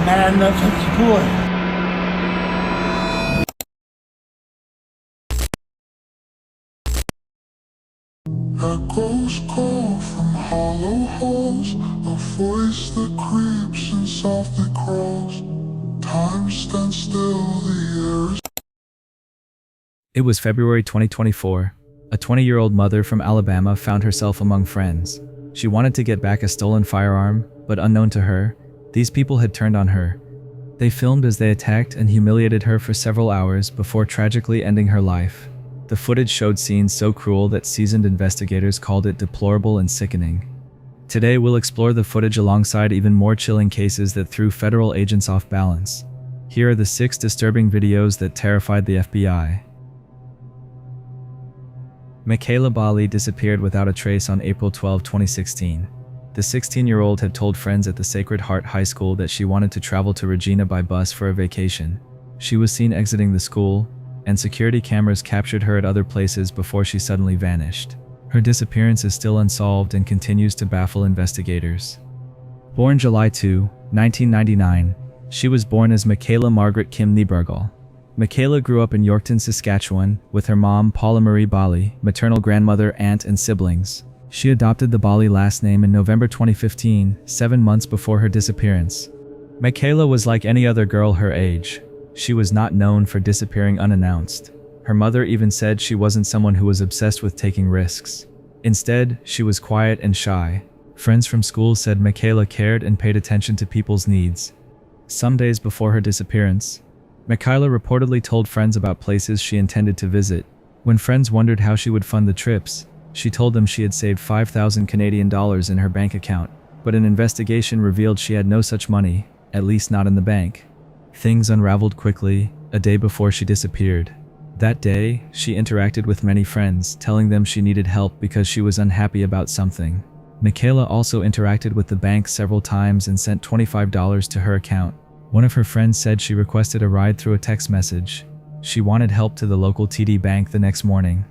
man that took the boy. Echoes call from hollow halls, a voice that creeps and softly crawls. Time stands still, the air is... It was February 2024. A 20-year-old mother from Alabama found herself among friends. She wanted to get back a stolen firearm, but unknown to her, these people had turned on her. They filmed as they attacked and humiliated her for several hours before tragically ending her life. The footage showed scenes so cruel that seasoned investigators called it deplorable and sickening. Today we'll explore the footage alongside even more chilling cases that threw federal agents off balance. Here are the 6 disturbing videos that terrified the FBI. Michaela Bali disappeared without a trace on April 12, 2016. The 16-year-old had told friends at the Sacred Heart High School that she wanted to travel to Regina by bus for a vacation. She was seen exiting the school, and security cameras captured her at other places before she suddenly vanished. Her disappearance is still unsolved and continues to baffle investigators. Born July 2, 1999, she was born as Michaela Margaret Kim Niebergall. Michaela grew up in Yorkton, Saskatchewan, with her mom Paula Marie Bali, maternal grandmother, aunt, and siblings. She adopted the Bali last name in November 2015, 7 months before her disappearance. Michaela was like any other girl her age. She was not known for disappearing unannounced. Her mother even said she wasn't someone who was obsessed with taking risks. Instead, she was quiet and shy. Friends from school said Michaela cared and paid attention to people's needs. Some days before her disappearance, Michaela reportedly told friends about places she intended to visit. When friends wondered how she would fund the trips, she told them she had saved 5,000 Canadian dollars in her bank account, but an investigation revealed she had no such money, at least not in the bank. Things unraveled quickly, a day before she disappeared. That day, she interacted with many friends, telling them she needed help because she was unhappy about something. Michaela also interacted with the bank several times and sent $25 to her account. One of her friends said she requested a ride through a text message. She wanted help to the local TD bank the next morning.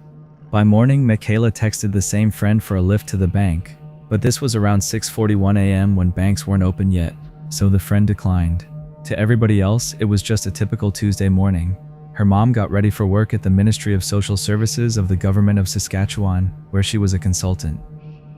By morning, Michaela texted the same friend for a lift to the bank, but this was around 6:41 a.m. when banks weren't open yet, so the friend declined. To everybody else, it was just a typical Tuesday morning. Her mom got ready for work at the Ministry of Social Services of the Government of Saskatchewan, where she was a consultant.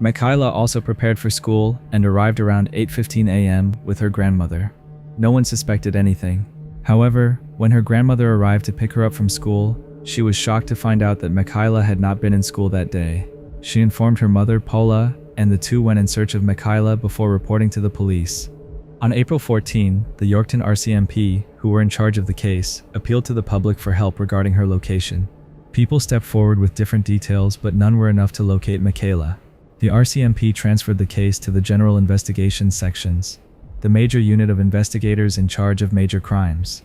Michaela also prepared for school and arrived around 8:15 a.m. with her grandmother. No one suspected anything. However, when her grandmother arrived to pick her up from school, she was shocked to find out that Michaela had not been in school that day. She informed her mother, Paula, and the two went in search of Michaela before reporting to the police. On April 14, the Yorkton RCMP, who were in charge of the case, appealed to the public for help regarding her location. People stepped forward with different details, but none were enough to locate Michaela. The RCMP transferred the case to the General Investigations Sections, the major unit of investigators in charge of major crimes.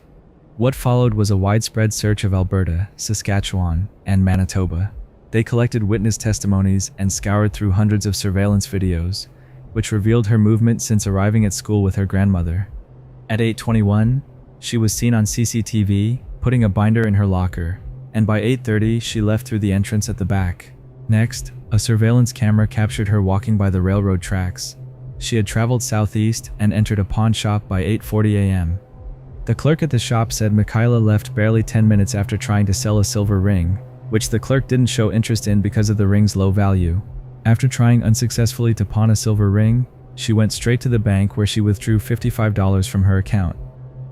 What followed was a widespread search of Alberta, Saskatchewan, and Manitoba. They collected witness testimonies and scoured through hundreds of surveillance videos, which revealed her movement since arriving at school with her grandmother. At 8:21, she was seen on CCTV, putting a binder in her locker, and by 8:30 she left through the entrance at the back. Next, a surveillance camera captured her walking by the railroad tracks. She had traveled southeast and entered a pawn shop by 8:40 a.m. The clerk at the shop said Michaela left barely 10 minutes after trying to sell a silver ring, which the clerk didn't show interest in because of the ring's low value. After trying unsuccessfully to pawn a silver ring, she went straight to the bank where she withdrew $55 from her account.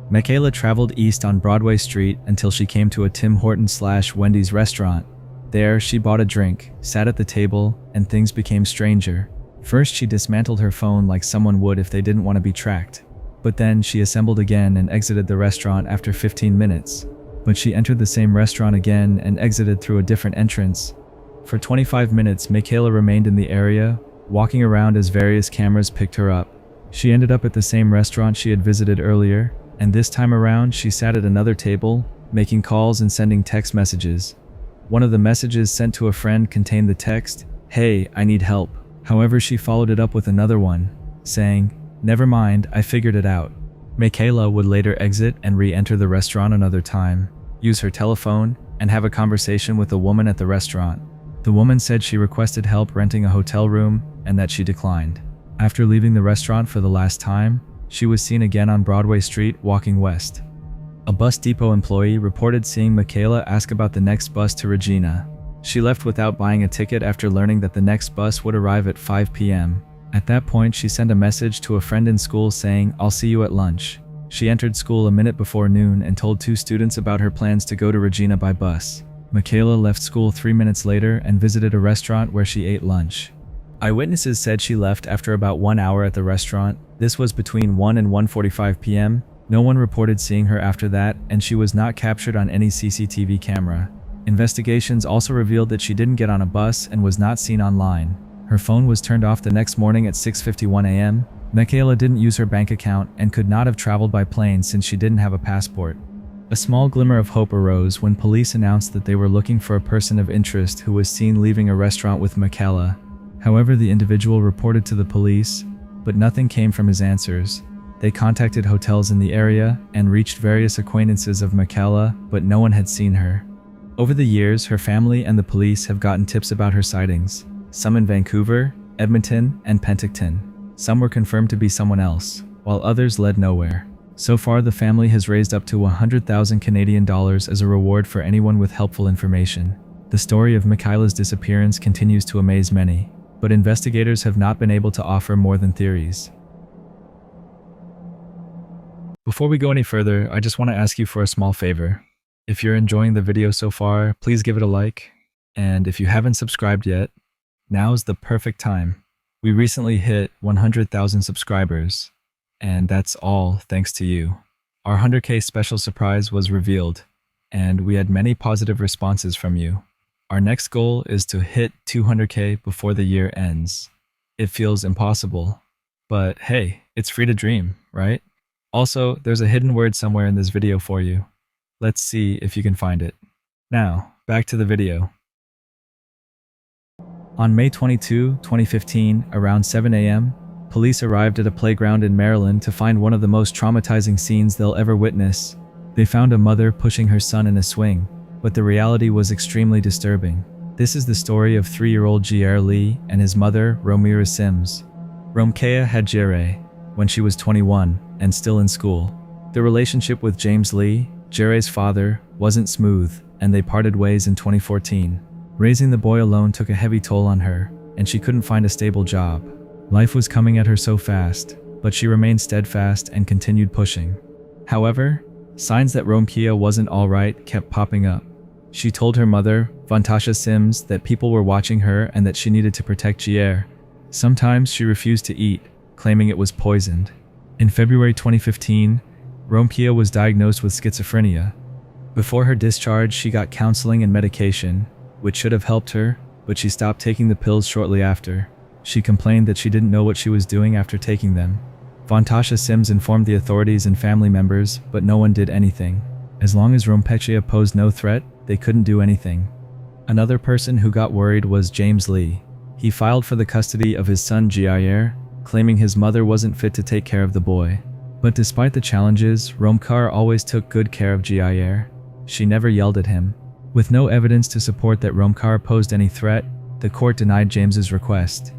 Michaela traveled east on Broadway Street until she came to a Tim Hortons/Wendy's restaurant. There, she bought a drink, sat at the table, and things became stranger. First, she dismantled her phone like someone would if they didn't want to be tracked. But then, she assembled again and exited the restaurant after 15 minutes. But she entered the same restaurant again and exited through a different entrance. For 25 minutes, Michaela remained in the area, walking around as various cameras picked her up. She ended up at the same restaurant she had visited earlier, and this time around, she sat at another table, making calls and sending text messages. One of the messages sent to a friend contained the text, "Hey, I need help." However, she followed it up with another one, saying, "Never mind, I figured it out." Michaela would later exit and re-enter the restaurant another time, use her telephone, and have a conversation with a woman at the restaurant. The woman said she requested help renting a hotel room and that she declined. After leaving the restaurant for the last time, She was seen again on Broadway Street walking west. A bus depot employee reported seeing Michaela ask about the next bus to Regina. She left without buying a ticket after learning that the next bus would arrive at 5 p.m. At that point, she sent a message to a friend in school saying, "I'll see you at lunch." She entered school a minute before noon and told 2 students about her plans to go to Regina by bus. Michaela left school 3 minutes later and visited a restaurant where she ate lunch. Eyewitnesses said she left after about 1 hour at the restaurant. This was between 1 and 1:45 p.m. No one reported seeing her after that, and she was not captured on any CCTV camera. Investigations also revealed that she didn't get on a bus and was not seen online. Her phone was turned off the next morning at 6:51 a.m. Michaela didn't use her bank account and could not have traveled by plane since she didn't have a passport. A small glimmer of hope arose when police announced that they were looking for a person of interest who was seen leaving a restaurant with Michaela. However, the individual reported to the police, but nothing came from his answers. They contacted hotels in the area and reached various acquaintances of Michaela, but no one had seen her. Over the years, her family and the police have gotten tips about her sightings, some in Vancouver, Edmonton, and Penticton. Some were confirmed to be someone else, while others led nowhere. So far, the family has raised up to 100,000 Canadian dollars as a reward for anyone with helpful information. The story of Michaela's disappearance continues to amaze many, but investigators have not been able to offer more than theories. Before we go any further, I just want to ask you for a small favor. If you're enjoying the video so far, please give it a like. And if you haven't subscribed yet, now's the perfect time. We recently hit 100,000 subscribers, and that's all thanks to you. Our 100K special surprise was revealed, and we had many positive responses from you. Our next goal is to hit 200K before the year ends. It feels impossible, but hey, it's free to dream, right? Also, there's a hidden word somewhere in this video for you. Let's see if you can find it. Now, back to the video. On May 22, 2015, around 7 a.m., police arrived at a playground in Maryland to find one of the most traumatizing scenes they'll ever witness. They found a mother pushing her son in a swing, but the reality was extremely disturbing. This is the story of 3-year-old J.R. Lee and his mother, Romira Sims. Romkea had J.R. when she was 21 and still in school. The relationship with James Lee, J.R.'s father, wasn't smooth, and they parted ways in 2014. Raising the boy alone took a heavy toll on her, and she couldn't find a stable job. Life was coming at her so fast, but she remained steadfast and continued pushing. However, signs that Romkea wasn't alright kept popping up. She told her mother, Patricia Sims, that people were watching her and that she needed to protect J.R. Sometimes she refused to eat, claiming it was poisoned. In February 2015, Romkea was diagnosed with schizophrenia. Before her discharge, she got counseling and medication, which should have helped her, but she stopped taking the pills shortly after. She complained that she didn't know what she was doing after taking them. Patricia Sims informed the authorities and family members, but no one did anything. As long as Romkea posed no threat, they couldn't do anything. Another person who got worried was James Lee. He filed for the custody of his son J.R., claiming his mother wasn't fit to take care of the boy. But despite the challenges, Romkea always took good care of J.R. She never yelled at him. With no evidence to support that Romkea posed any threat, the court denied James's request.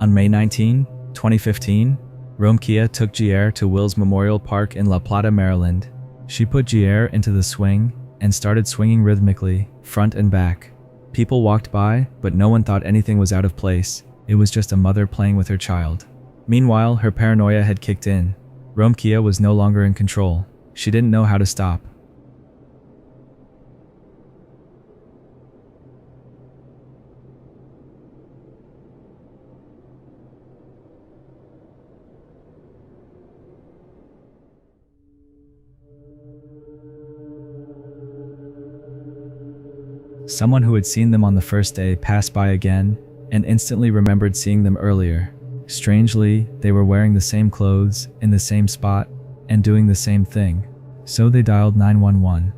On May 19, 2015, Romkea took J.R. to Wills Memorial Park in La Plata, Maryland. She put J.R. into the swing and started swinging rhythmically, front and back. People walked by, but no one thought anything was out of place. It was just a mother playing with her child. Meanwhile, her paranoia had kicked in. Romkea was no longer in control. She didn't know how to stop. Someone who had seen them on the first day passed by again and instantly remembered seeing them earlier. Strangely, they were wearing the same clothes, in the same spot, and doing the same thing. So they dialed 911.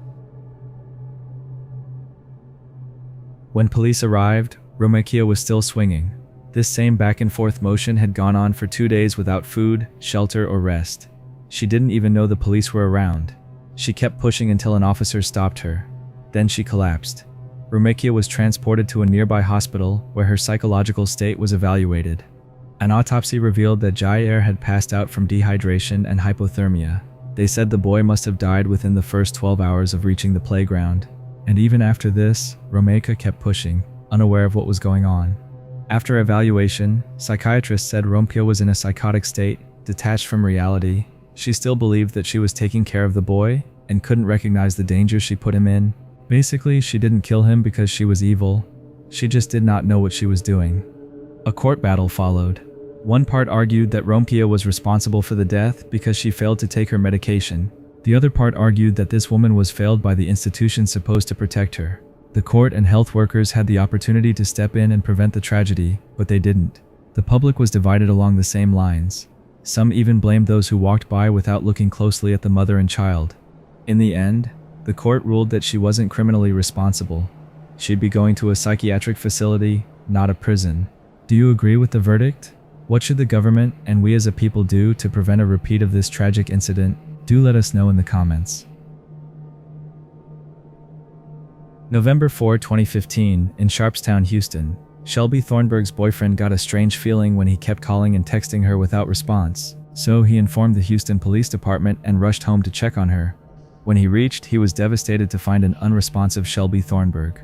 When police arrived, Romkea was still swinging. This same back and forth motion had gone on for 2 days without food, shelter, or rest. She didn't even know the police were around. She kept pushing until an officer stopped her. Then she collapsed. Romkea was transported to a nearby hospital where her psychological state was evaluated. An autopsy revealed that Jair had passed out from dehydration and hypothermia. They said the boy must have died within the first 12 hours of reaching the playground. And even after this, Romeka kept pushing, unaware of what was going on. After evaluation, psychiatrists said Romeka was in a psychotic state, detached from reality. She still believed that she was taking care of the boy and couldn't recognize the danger she put him in. Basically, she didn't kill him because she was evil. She just did not know what she was doing. A court battle followed. One part argued that Romeka was responsible for the death because she failed to take her medication. The other part argued that this woman was failed by the institution supposed to protect her. The court and health workers had the opportunity to step in and prevent the tragedy, but they didn't. The public was divided along the same lines. Some even blamed those who walked by without looking closely at the mother and child. In the end, the court ruled that she wasn't criminally responsible. She'd be going to a psychiatric facility, not a prison. Do you agree with the verdict? What should the government and we as a people do to prevent a repeat of this tragic incident? Do let us know in the comments. November 4, 2015, in Sharpstown, Houston, Shelby Thornberg's boyfriend got a strange feeling when he kept calling and texting her without response, so he informed the Houston Police Department and rushed home to check on her. When he reached, he was devastated to find an unresponsive Shelby Thornberg.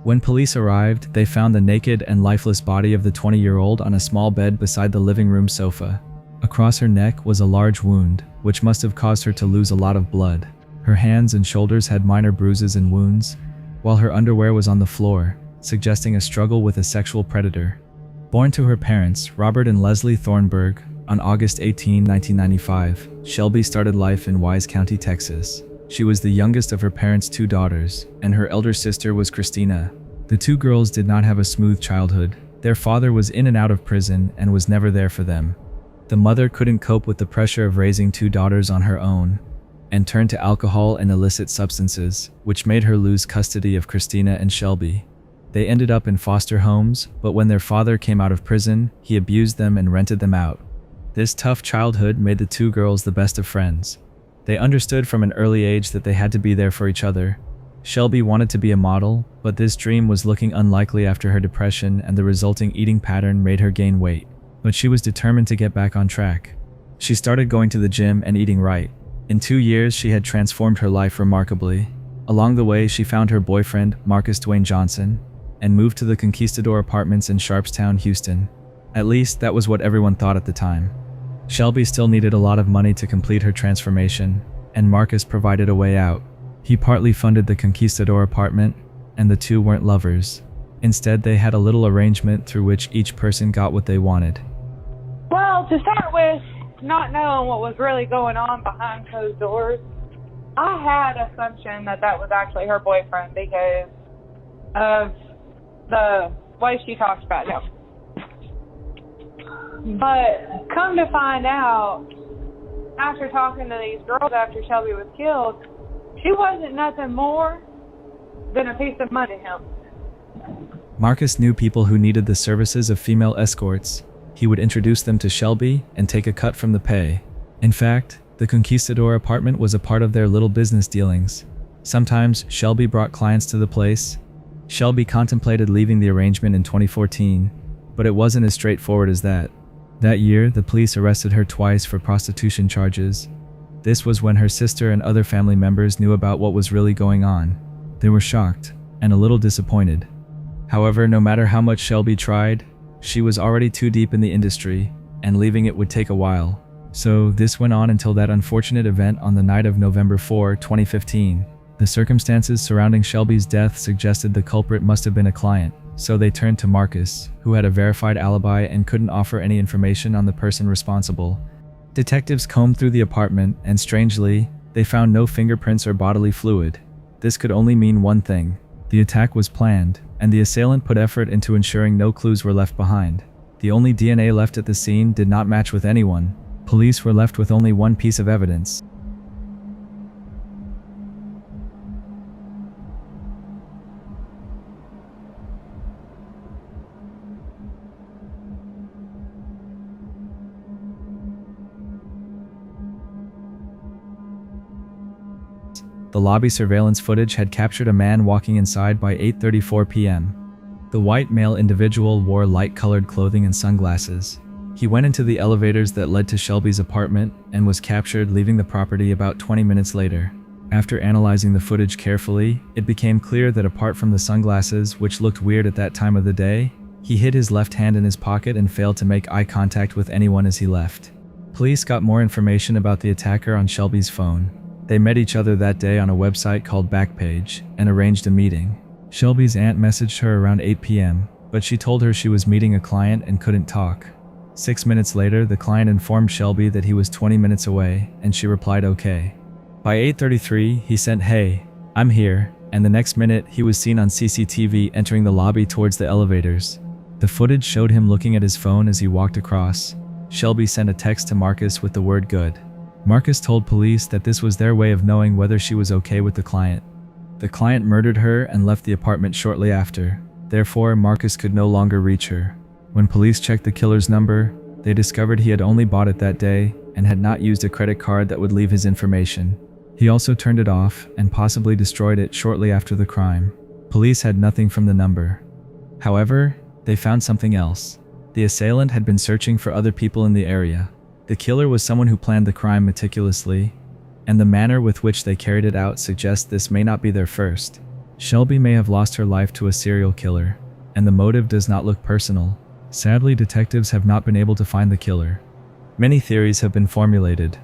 When police arrived, they found the naked and lifeless body of the 20-year-old on a small bed beside the living room sofa. Across her neck was a large wound, which must have caused her to lose a lot of blood. Her hands and shoulders had minor bruises and wounds, while her underwear was on the floor, suggesting a struggle with a sexual predator. Born to her parents, Robert and Leslie Thornberg, on August 18, 1995, Shelby started life in Wise County, Texas. She was the youngest of her parents' two daughters, and her elder sister was Christina. The two girls did not have a smooth childhood. Their father was in and out of prison and was never there for them. The mother couldn't cope with the pressure of raising two daughters on her own, and turned to alcohol and illicit substances, which made her lose custody of Christina and Shelby. They ended up in foster homes, but when their father came out of prison, he abused them and rented them out. This tough childhood made the two girls the best of friends. They understood from an early age that they had to be there for each other. Shelby wanted to be a model, but this dream was looking unlikely after her depression, and the resulting eating pattern made her gain weight. But she was determined to get back on track. She started going to the gym and eating right. In 2 years, she had transformed her life remarkably. Along the way, she found her boyfriend, Marcus Dwayne Johnson, and moved to the Conquistador Apartments in Sharpstown, Houston. At least, that was what everyone thought at the time. Shelby still needed a lot of money to complete her transformation, and Marcus provided a way out. He partly funded the Conquistador apartment, and the two weren't lovers. Instead, they had a little arrangement through which each person got what they wanted. Well, to start with, not knowing what was really going on behind closed doors, I had an assumption that that was actually her boyfriend because of the way she talks about him. But come to find out, after talking to these girls after Shelby was killed, she wasn't nothing more than a piece of money to him. Marcus knew people who needed the services of female escorts. He would introduce them to Shelby and take a cut from the pay. In fact, the Conquistador apartment was a part of their little business dealings. Sometimes Shelby brought clients to the place. Shelby contemplated leaving the arrangement in 2014, but it wasn't as straightforward as that. That year, the police arrested her twice for prostitution charges. This was when her sister and other family members knew about what was really going on. They were shocked and a little disappointed. However, no matter how much Shelby tried, she was already too deep in the industry, and leaving it would take a while. So this went on until that unfortunate event on the night of November 4, 2015. The circumstances surrounding Shelby's death suggested the culprit must have been a client, so they turned to Marcus, who had a verified alibi and couldn't offer any information on the person responsible. Detectives combed through the apartment, and strangely, they found no fingerprints or bodily fluid. This could only mean one thing. The attack was planned, and the assailant put effort into ensuring no clues were left behind. The only DNA left at the scene did not match with anyone. Police were left with only one piece of evidence. The lobby surveillance footage had captured a man walking inside by 8:34 p.m. The white male individual wore light-colored clothing and sunglasses. He went into the elevators that led to Shelby's apartment and was captured leaving the property about 20 minutes later. After analyzing the footage carefully, it became clear that apart from the sunglasses, which looked weird at that time of the day, he hid his left hand in his pocket and failed to make eye contact with anyone as he left. Police got more information about the attacker on Shelby's phone. They met each other that day on a website called Backpage and arranged a meeting. Shelby's aunt messaged her around 8 p.m., but she told her she was meeting a client and couldn't talk. 6 minutes later, the client informed Shelby that he was 20 minutes away, and she replied okay. By 8:33, he sent "Hey, I'm here," and the next minute, he was seen on CCTV entering the lobby towards the elevators. The footage showed him looking at his phone as he walked across. Shelby sent a text to Marcus with the word "good." Marcus told police that this was their way of knowing whether she was okay with the client. The client murdered her and left the apartment shortly after. Therefore, Marcus could no longer reach her. When police checked the killer's number, they discovered he had only bought it that day and had not used a credit card that would leave his information. He also turned it off and possibly destroyed it shortly after the crime. Police had nothing from the number. However, they found something else. The assailant had been searching for other people in the area. The killer was someone who planned the crime meticulously, and the manner with which they carried it out suggests this may not be their first. Shelby may have lost her life to a serial killer, and the motive does not look personal. Sadly, detectives have not been able to find the killer. Many theories have been formulated.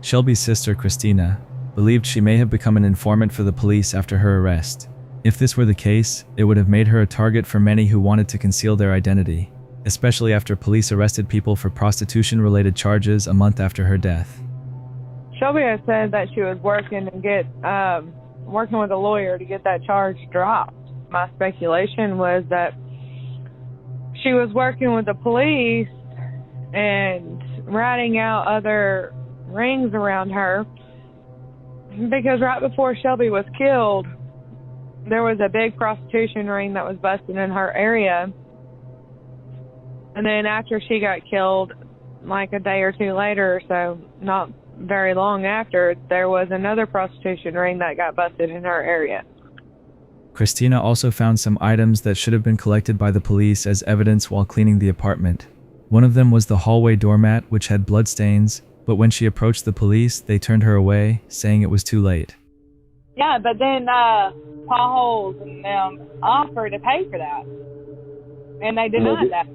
Shelby's sister, Christina, believed she may have become an informant for the police after her arrest. If this were the case, it would have made her a target for many who wanted to conceal their identity, especially after police arrested people for prostitution-related charges a month after her death. Shelby had said that she was working with a lawyer to get that charge dropped. My speculation was that she was working with the police and ratting out other rings around her, because right before Shelby was killed, there was a big prostitution ring that was busted in her area. And then after she got killed, like a day or two later, or so not very long after, there was another prostitution ring that got busted in her area. Christina also found some items that should have been collected by the police as evidence while cleaning the apartment. One of them was the hallway doormat, which had bloodstains, but when she approached the police, they turned her away, saying it was too late. Yeah, but then Paul Holes and them offered to pay for that, and they denied that.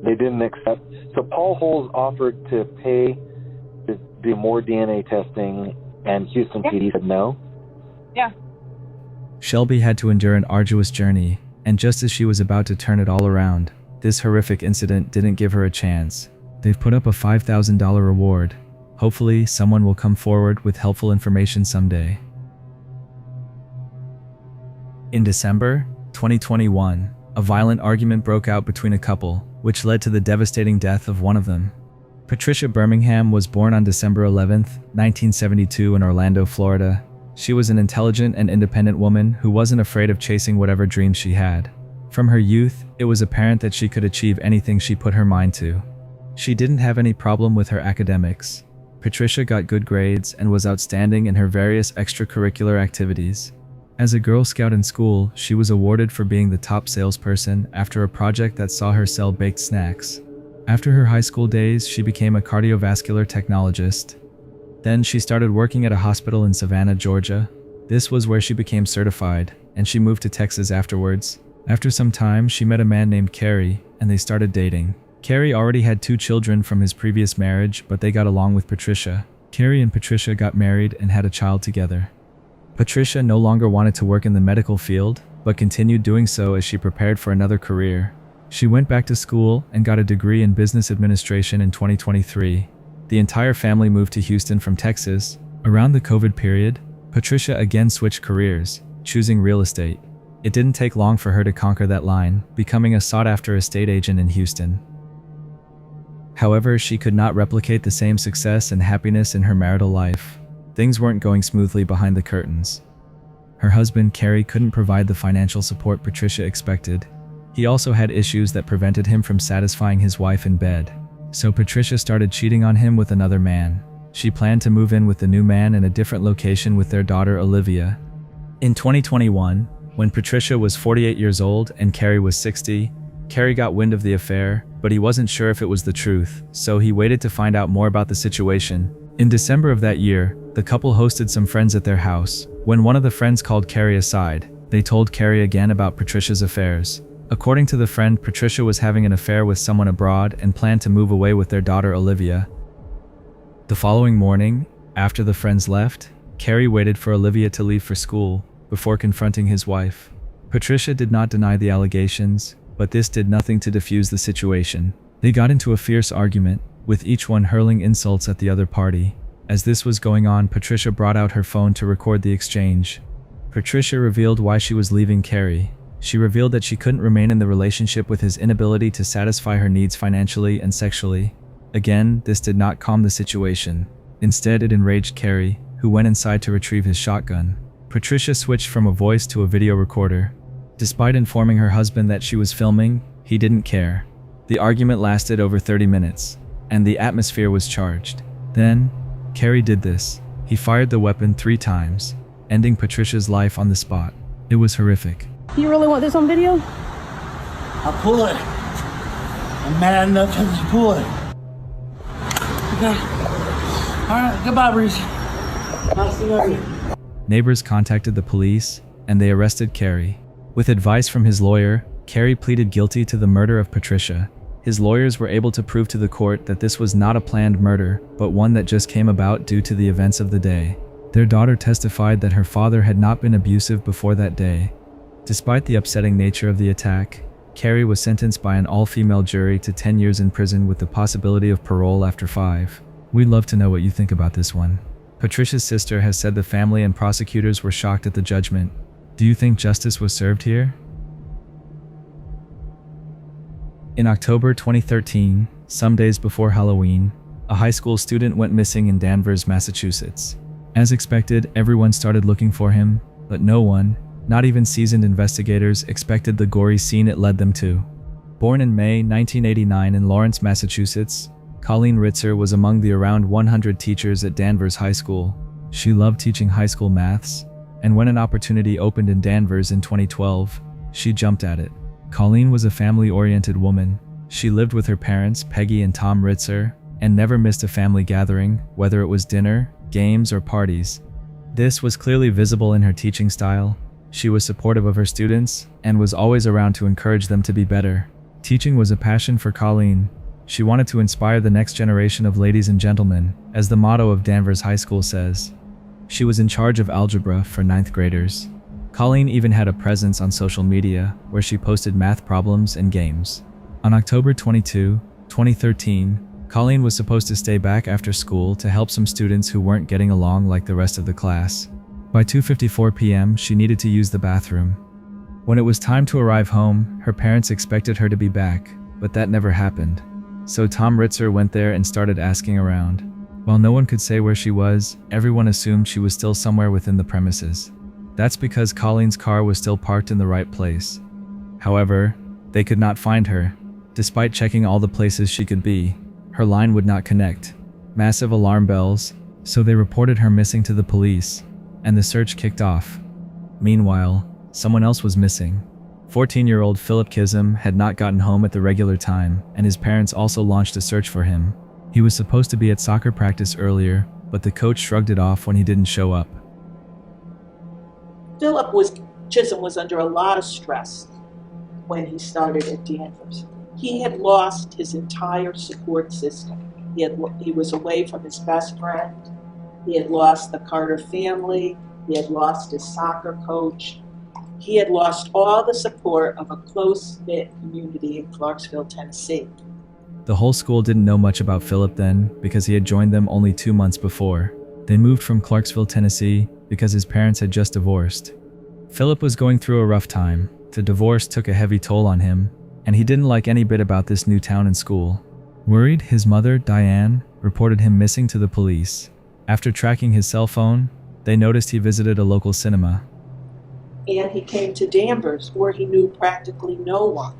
They didn't accept. So Paul Holes offered to pay to do more DNA testing, and Houston PD said no? Yeah. Shelby had to endure an arduous journey, and just as she was about to turn it all around, this horrific incident didn't give her a chance. They've put up a $5,000 reward. Hopefully, someone will come forward with helpful information someday. In December 2021, a violent argument broke out between a couple, which led to the devastating death of one of them. Patricia Birmingham was born on December 11, 1972 in Orlando, Florida. She was an intelligent and independent woman who wasn't afraid of chasing whatever dreams she had. From her youth, it was apparent that she could achieve anything she put her mind to. She didn't have any problem with her academics. Patricia got good grades and was outstanding in her various extracurricular activities. As a Girl Scout in school, she was awarded for being the top salesperson after a project that saw her sell baked snacks. After her high school days, she became a cardiovascular technologist. Then she started working at a hospital in Savannah, Georgia. This was where she became certified, and she moved to Texas afterwards. After some time, she met a man named Kerry, and they started dating. Kerry already had 2 children from his previous marriage, but they got along with Patricia. Kerry and Patricia got married and had a child together. Patricia no longer wanted to work in the medical field, but continued doing so as she prepared for another career. She went back to school and got a degree in business administration in 2023. The entire family moved to Houston from Texas. Around the COVID period, Patricia again switched careers, choosing real estate. It didn't take long for her to conquer that line, becoming a sought-after estate agent in Houston. However, she could not replicate the same success and happiness in her marital life. Things weren't going smoothly behind the curtains. Her husband, Kerry, couldn't provide the financial support Patricia expected. He also had issues that prevented him from satisfying his wife in bed. So Patricia started cheating on him with another man. She planned to move in with the new man in a different location with their daughter, Olivia. In 2021, when Patricia was 48 years old and Kerry was 60, Carey got wind of the affair, but he wasn't sure if it was the truth, so he waited to find out more about the situation. In December of that year, the couple hosted some friends at their house. When one of the friends called Carey aside, they told Carey again about Patricia's affairs. According to the friend, Patricia was having an affair with someone abroad and planned to move away with their daughter Olivia. The following morning, after the friends left, Carey waited for Olivia to leave for school before confronting his wife. Patricia did not deny the allegations, but this did nothing to defuse the situation. They got into a fierce argument, with each one hurling insults at the other party. As this was going on, Patricia brought out her phone to record the exchange. Patricia revealed why she was leaving Carey. She revealed that she couldn't remain in the relationship with his inability to satisfy her needs financially and sexually. Again, this did not calm the situation. Instead, it enraged Carey, who went inside to retrieve his shotgun. Patricia switched from a voice to a video recorder. Despite informing her husband that she was filming, he didn't care. The argument lasted over 30 minutes, and the atmosphere was charged. Then, Carey did this. He fired the weapon 3 times, ending Patricia's life on the spot. It was horrific. You really want this on video? I'll pull it. I'm mad enough to pull it. Okay. Alright, goodbye, Breeze. Nice to know you. Neighbors contacted the police, and they arrested Carey. With advice from his lawyer, Carey pleaded guilty to the murder of Patricia. His lawyers were able to prove to the court that this was not a planned murder, but one that just came about due to the events of the day. Their daughter testified that her father had not been abusive before that day. Despite the upsetting nature of the attack, Carey was sentenced by an all-female jury to 10 years in prison with the possibility of parole after 5. We'd love to know what you think about this one. Patricia's sister has said the family and prosecutors were shocked at the judgment. Do you think justice was served here? In October 2013, some days before Halloween, a high school student went missing in Danvers, Massachusetts. As expected, everyone started looking for him, but no one, not even seasoned investigators, expected the gory scene it led them to. Born in May 1989 in Lawrence, Massachusetts, Colleen Ritzer was among the around 100 teachers at Danvers High School. She loved teaching high school maths, and when an opportunity opened in Danvers in 2012, she jumped at it. Colleen was a family-oriented woman. She lived with her parents, Peggy and Tom Ritzer, and never missed a family gathering, whether it was dinner, games, or parties. This was clearly visible in her teaching style. She was supportive of her students and was always around to encourage them to be better. Teaching was a passion for Colleen. She wanted to inspire the next generation of ladies and gentlemen, as the motto of Danvers High School says. She was in charge of algebra for 9th graders. Colleen even had a presence on social media where she posted math problems and games. On October 22, 2013, Colleen was supposed to stay back after school to help some students who weren't getting along like the rest of the class. By 2:54 p.m., she needed to use the bathroom. When it was time to arrive home, her parents expected her to be back, but that never happened. So Tom Ritzer went there and started asking around. While no one could say where she was, everyone assumed she was still somewhere within the premises. That's because Colleen's car was still parked in the right place. However, they could not find her. Despite checking all the places she could be, her line would not connect. Massive alarm bells, so they reported her missing to the police, and the search kicked off. Meanwhile, someone else was missing. 14-year-old Philip Chisum had not gotten home at the regular time, and his parents also launched a search for him. He was supposed to be at soccer practice earlier, but the coach shrugged it off when he didn't show up. Chisum was under a lot of stress when he started at Danvers. He had lost his entire support system. He was away from his best friend. He had lost the Carter family. He had lost his soccer coach. He had lost all the support of a close-knit community in Clarksville, Tennessee. The whole school didn't know much about Philip then because he had joined them only 2 months before. They moved from Clarksville, Tennessee because his parents had just divorced. Philip was going through a rough time. The divorce took a heavy toll on him, and he didn't like any bit about this new town and school. Worried, his mother, Diane, reported him missing to the police. After tracking his cell phone, they noticed he visited a local cinema. And he came to Danvers, where he knew practically no one,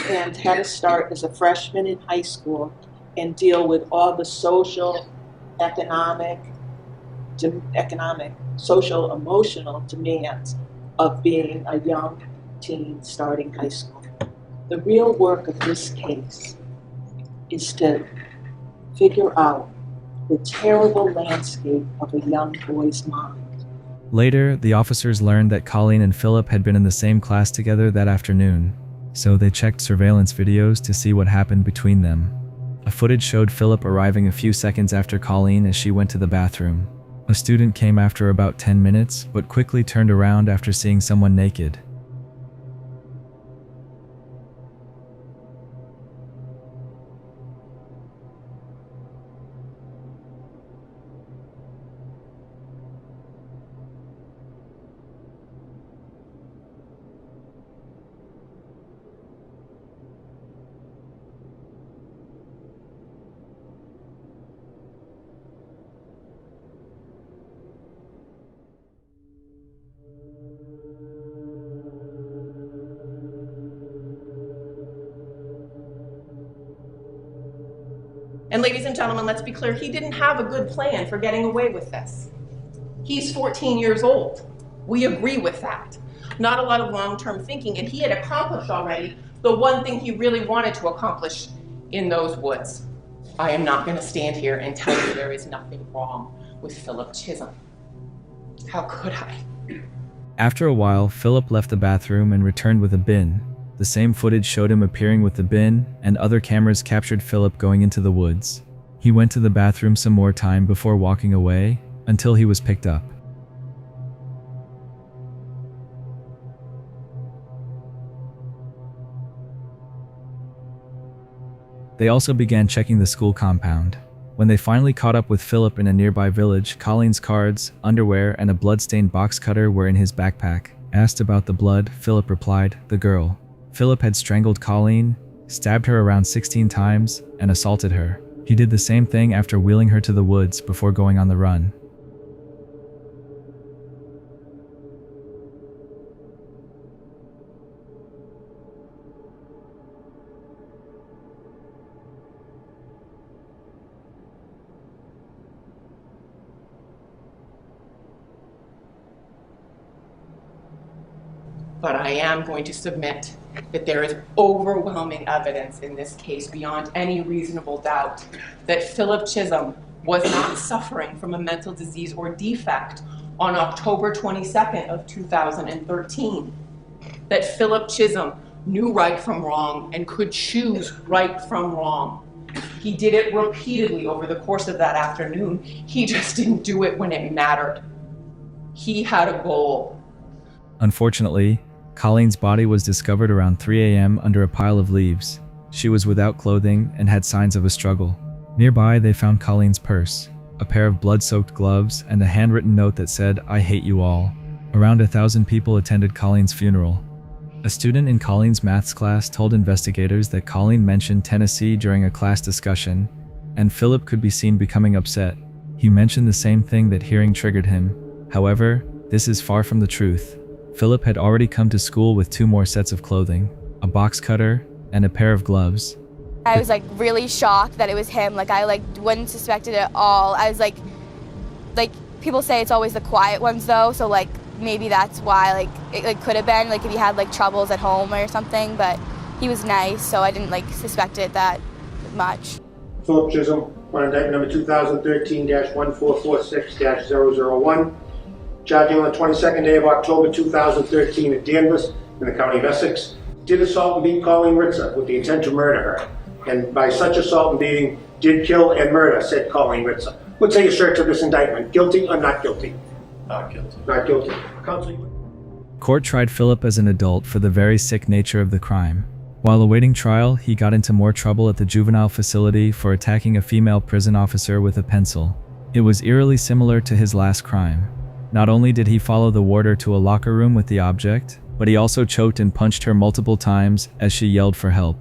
and had to start as a freshman in high school and deal with all the social, economic, social, emotional demands of being a young teen starting high school. The real work of this case is to figure out the terrible landscape of a young boy's mind. Later, the officers learned that Colleen and Philip had been in the same class together that afternoon, so they checked surveillance videos to see what happened between them. A footage showed Philip arriving a few seconds after Colleen as she went to the bathroom. A student came after about 10 minutes, but quickly turned around after seeing someone naked. And ladies and gentlemen, let's be clear, he didn't have a good plan for getting away with this. He's 14 years old. We agree with that. Not a lot of long-term thinking, and he had accomplished already the one thing he really wanted to accomplish in those woods. I am not going to stand here and tell you there is nothing wrong with Philip Chisum. How could I? After a while, Philip left the bathroom and returned with a bin. The same footage showed him appearing with the bin, and other cameras captured Philip going into the woods. He went to the bathroom some more time before walking away, until he was picked up. They also began checking the school compound. When they finally caught up with Philip in a nearby village, Colleen's cards, underwear, and a blood-stained box cutter were in his backpack. Asked about the blood, Philip replied, "The girl." Philip had strangled Colleen, stabbed her around 16 times, and assaulted her. He did the same thing after wheeling her to the woods before going on the run. But I am going to submit that there is overwhelming evidence in this case beyond any reasonable doubt that Philip Chisum was not suffering from a mental disease or defect on October 22nd of 2013. That Philip Chisum knew right from wrong and could choose right from wrong. He did it repeatedly over the course of that afternoon. He just didn't do it when it mattered. He had a goal. Unfortunately, Colleen's body was discovered around 3 a.m. under a pile of leaves. She was without clothing and had signs of a struggle. Nearby, they found Colleen's purse, a pair of blood-soaked gloves, and a handwritten note that said, "I hate you all." Around 1,000 people attended Colleen's funeral. A student in Colleen's maths class told investigators that Colleen mentioned Tennessee during a class discussion, and Philip could be seen becoming upset. He mentioned the same thing that hearing triggered him. However, this is far from the truth. Philip had already come to school with 2 more sets of clothing, a box cutter, and a pair of gloves. I was really shocked that it was him. I wouldn't suspect it at all. I was like people say it's always the quiet ones though, so maybe that's why it could have been if he had troubles at home or something, but he was nice, so I didn't suspect it that much. Philip Chisum, on indictment number 2013-1446-001. Charging on the 22nd day of October 2013 at Danvers in the county of Essex, did assault and beat Colleen Ritzer with the intent to murder her, and by such assault and beating did kill and murder said Colleen Ritzer. What say you, sir, to this indictment? Guilty or not guilty? Not guilty. Not guilty. Counsel. Court tried Philip as an adult for the very sick nature of the crime. While awaiting trial, he got into more trouble at the juvenile facility for attacking a female prison officer with a pencil. It was eerily similar to his last crime. Not only did he follow the warder to a locker room with the object, but he also choked and punched her multiple times as she yelled for help.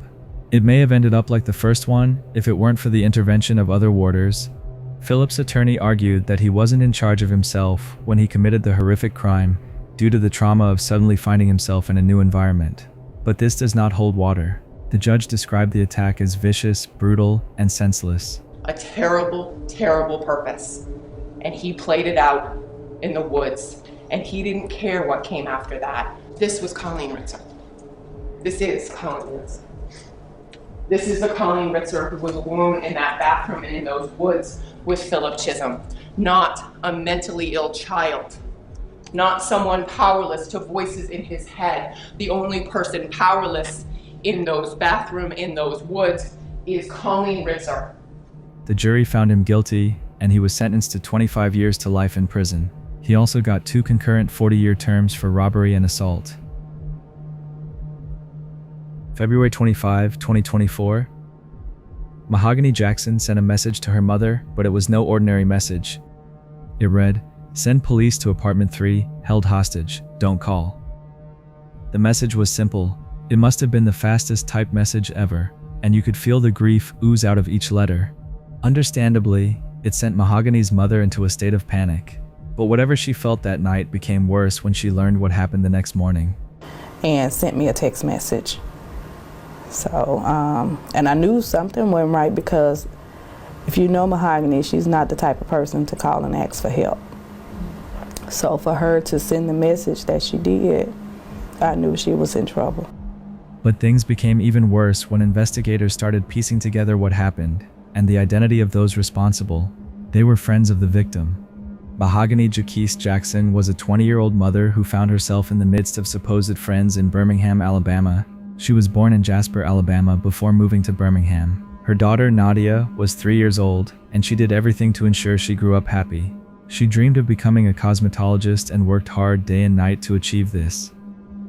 It may have ended up like the first one if it weren't for the intervention of other warders. Philip's attorney argued that he wasn't in charge of himself when he committed the horrific crime due to the trauma of suddenly finding himself in a new environment. But this does not hold water. The judge described the attack as vicious, brutal, and senseless. A terrible, terrible purpose. And he played it out in the woods, and he didn't care what came after that. This was Colleen Ritzer. This is Colleen Ritzer. This is the Colleen Ritzer who was alone in that bathroom and in those woods with Philip Chisum, not a mentally ill child, not someone powerless to voices in his head. The only person powerless in those bathroom, in those woods, is Colleen Ritzer. The jury found him guilty, and he was sentenced to 25 years to life in prison. He also got 2 concurrent 40-year terms for robbery and assault. February 25, 2024. Mahogany Jackson sent a message to her mother, but it was no ordinary message. It read, "Send police to apartment 3, held hostage, don't call." The message was simple. It must have been the fastest typed message ever, and you could feel the grief ooze out of each letter. Understandably, it sent Mahogany's mother into a state of panic. But whatever she felt that night became worse when she learned what happened the next morning. And sent me a text message. So, and I knew something wasn't right, because if you know Mahogany, she's not the type of person to call and ask for help. So for her to send the message that she did, I knew she was in trouble. But things became even worse when investigators started piecing together what happened and the identity of those responsible. They were friends of the victim. Mahogany Jackson was a 20-year-old mother who found herself in the midst of supposed friends in Birmingham, Alabama. She was born in Jasper, Alabama before moving to Birmingham. Her daughter, Nadia, was 3 years old, and she did everything to ensure she grew up happy. She dreamed of becoming a cosmetologist and worked hard day and night to achieve this.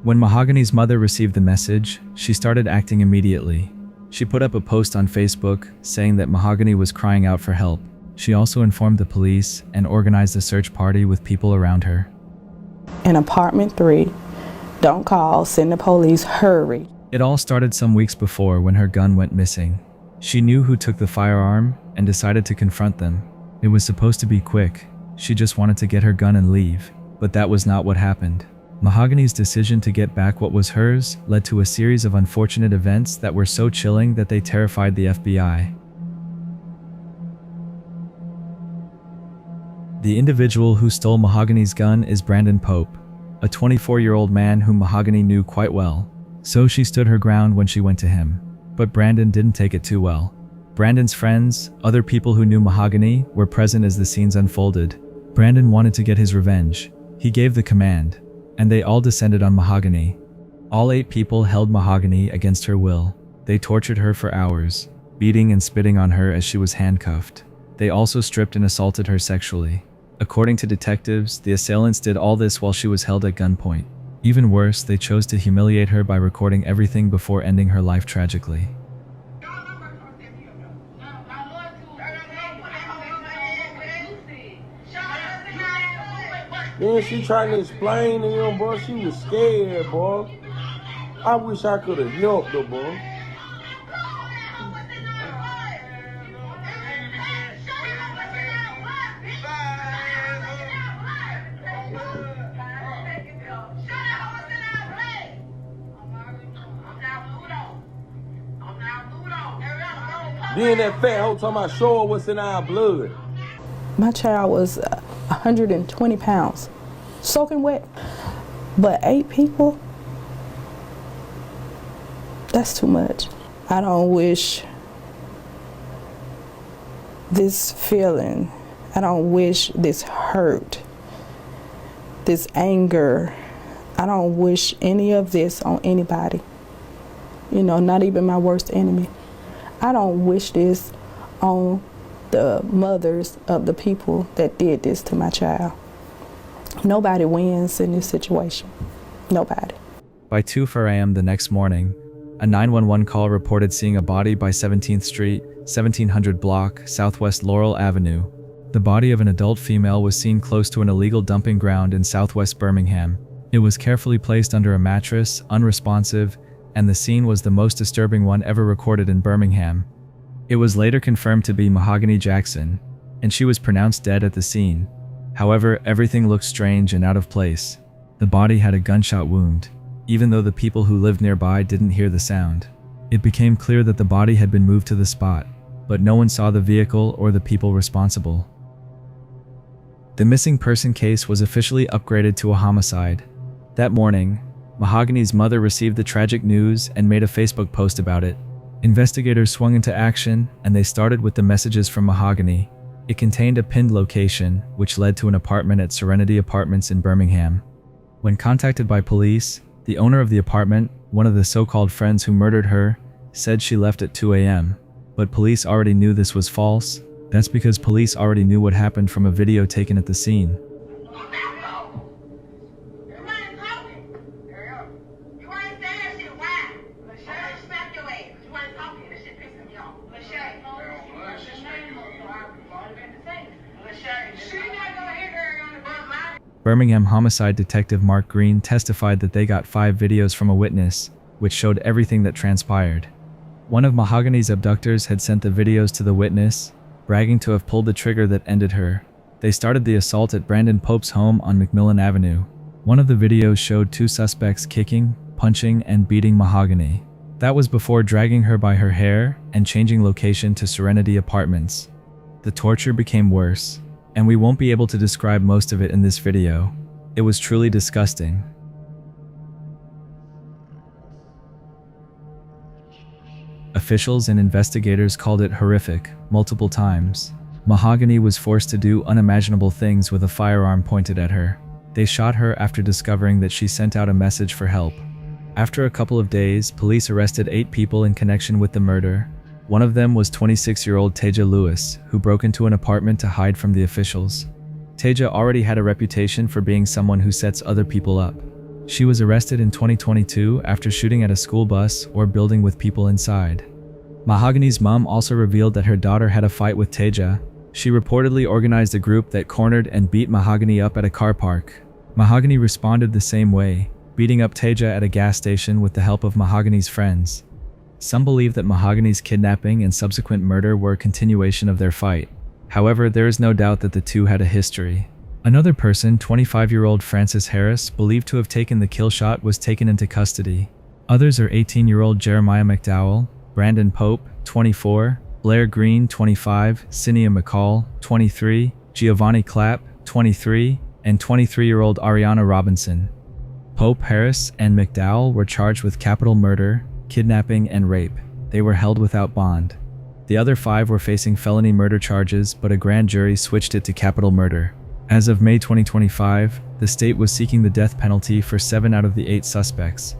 When Mahogany's mother received the message, she started acting immediately. She put up a post on Facebook saying that Mahogany was crying out for help. She also informed the police and organized a search party with people around her. In apartment 3, don't call, send the police, hurry. It all started some weeks before when her gun went missing. She knew who took the firearm and decided to confront them. It was supposed to be quick. She just wanted to get her gun and leave, but that was not what happened. Mahogany's decision to get back what was hers led to a series of unfortunate events that were so chilling that they terrified the FBI. The individual who stole Mahogany's gun is Brandon Pope, a 24-year-old man whom Mahogany knew quite well. So she stood her ground when she went to him. But Brandon didn't take it too well. Brandon's friends, other people who knew Mahogany, were present as the scenes unfolded. Brandon wanted to get his revenge. He gave the command, and they all descended on Mahogany. All 8 people held Mahogany against her will. They tortured her for hours, beating and spitting on her as she was handcuffed. They also stripped and assaulted her sexually. According to detectives, the assailants did all this while she was held at gunpoint. Even worse, they chose to humiliate her by recording everything before ending her life tragically. Then she trying to explain to him, bro. She was scared, bro. I wish I could have helped her, bro. Then that fat hoe talking about show her what's in our blood. My child was 120 pounds, soaking wet. But 8 people, that's too much. I don't wish this feeling, I don't wish this hurt, this anger, I don't wish any of this on anybody. You know, not even my worst enemy. I don't wish this on the mothers of the people that did this to my child. Nobody wins in this situation. Nobody. By 2:04 a.m. the next morning, a 911 call reported seeing a body by 17th Street, 1700 block, Southwest Laurel Avenue. The body of an adult female was seen close to an illegal dumping ground in Southwest Birmingham. It was carefully placed under a mattress, unresponsive, and the scene was the most disturbing one ever recorded in Birmingham. It was later confirmed to be Mahogany Jackson, and she was pronounced dead at the scene. However, everything looked strange and out of place. The body had a gunshot wound, even though the people who lived nearby didn't hear the sound. It became clear that the body had been moved to the spot, but no one saw the vehicle or the people responsible. The missing person case was officially upgraded to a homicide. That morning, Mahogany's mother received the tragic news and made a Facebook post about it. Investigators swung into action, and they started with the messages from Mahogany. It contained a pinned location, which led to an apartment at Serenity Apartments in Birmingham. When contacted by police, the owner of the apartment, one of the so-called friends who murdered her, said she left at 2 a.m. But police already knew this was false. That's because police already knew what happened from a video taken at the scene. Birmingham homicide detective Mark Green testified that they got 5 videos from a witness, which showed everything that transpired. One of Mahogany's abductors had sent the videos to the witness, bragging to have pulled the trigger that ended her. They started the assault at Brandon Pope's home on McMillan Avenue. One of the videos showed 2 suspects kicking, punching, and beating Mahogany. That was before dragging her by her hair and changing location to Serenity Apartments. The torture became worse, and we won't be able to describe most of it in this video. It was truly disgusting. Officials and investigators called it horrific multiple times. Mahogany was forced to do unimaginable things with a firearm pointed at her. They shot her after discovering that she sent out a message for help. After a couple of days, police arrested 8 people in connection with the murder. One of them was 26-year-old Taja Lewis, who broke into an apartment to hide from the officials. Taja already had a reputation for being someone who sets other people up. She was arrested in 2022 after shooting at a school bus or building with people inside. Mahogany's mom also revealed that her daughter had a fight with Taja. She reportedly organized a group that cornered and beat Mahogany up at a car park. Mahogany responded the same way, beating up Taja at a gas station with the help of Mahogany's friends. Some believe that Mahogany's kidnapping and subsequent murder were a continuation of their fight. However, there is no doubt that the two had a history. Another person, 25-year-old Francis Harris, believed to have taken the kill shot, was taken into custody. Others are 18-year-old Jeremiah McDowell, Brandon Pope, 24, Blair Green, 25, Cinia McCall, 23, Giovanni Clapp, 23, and 23-year-old Ariana Robinson. Pope, Harris, and McDowell were charged with capital murder, kidnapping, and rape. They were held without bond. The other 5 were facing felony murder charges, but a grand jury switched it to capital murder. As of May 2025, the state was seeking the death penalty for 7 out of the 8 suspects.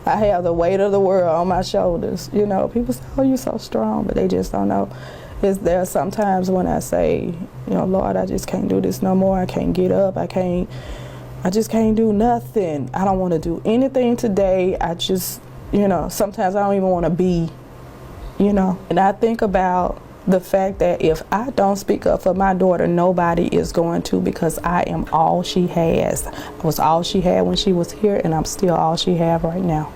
I have the weight of the world on my shoulders. You know, people say, oh, you're so strong, but they just don't know. There are sometimes when I say, you know, Lord, I just can't do this no more. I can't get up. I just can't do nothing. I don't want to do anything today. I just, you know, sometimes I don't even want to be, you know. And I think about the fact that if I don't speak up for my daughter, nobody is going to, because I am all she has. I was all she had when she was here, and I'm still all she has right now.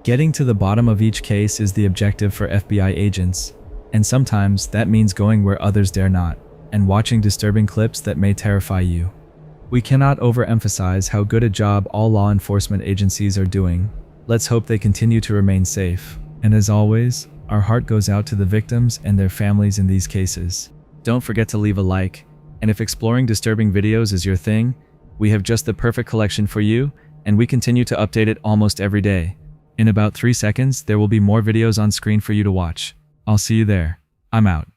Getting to the bottom of each case is the objective for FBI agents, and sometimes that means going where others dare not, and watching disturbing clips that may terrify you. We cannot overemphasize how good a job all law enforcement agencies are doing. Let's hope they continue to remain safe. And as always, our heart goes out to the victims and their families in these cases. Don't forget to leave a like, and if exploring disturbing videos is your thing, we have just the perfect collection for you, and we continue to update it almost every day. In about 3 seconds, there will be more videos on screen for you to watch. I'll see you there. I'm out.